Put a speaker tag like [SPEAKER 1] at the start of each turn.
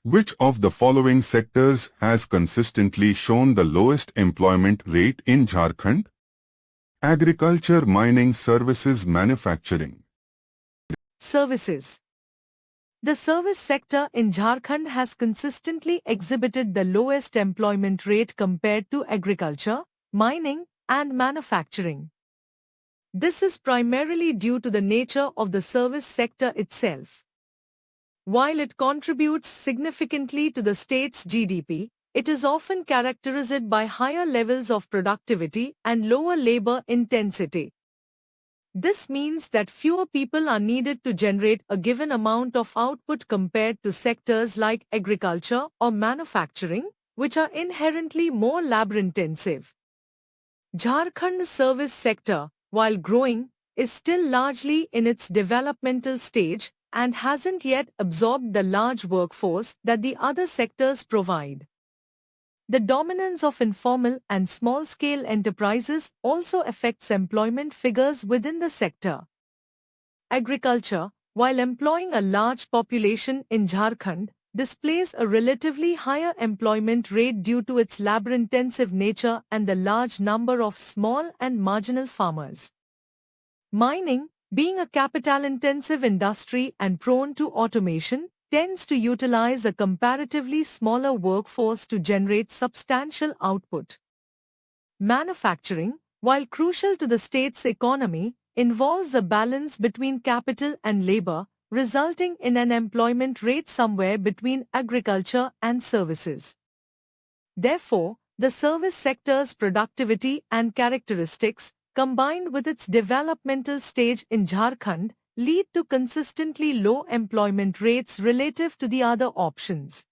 [SPEAKER 1] Which of the following sectors has consistently shown the lowest employment rate in Jharkhand? Agriculture, mining, services, manufacturing.
[SPEAKER 2] Services. The service sector in Jharkhand has consistently exhibited the lowest employment rate compared to agriculture, mining, and manufacturing. This is primarily due to the nature of the service sector itself. While it contributes significantly to the state's GDP, it is often characterized by higher levels of productivity and lower labor intensity. This means that fewer people are needed to generate a given amount of output compared to sectors like agriculture or manufacturing, which are inherently more labor-intensive. Jharkhand's service sector, while growing, is still largely in its developmental stage and hasn't yet absorbed the large workforce that the other sectors provide. The dominance of informal and small-scale enterprises also affects employment figures within the sector. Agriculture, while employing a large population in Jharkhand, displays a relatively higher employment rate due to its labor-intensive nature and the large number of small and marginal farmers. Mining, being a capital-intensive industry and prone to automation, tends to utilize a comparatively smaller workforce to generate substantial output. Manufacturing, while crucial to the state's economy, involves a balance between capital and labor, resulting in an employment rate somewhere between agriculture and services. Therefore, the service sector's productivity and characteristics, combined with its developmental stage in Jharkhand, lead to consistently low employment rates relative to the other options.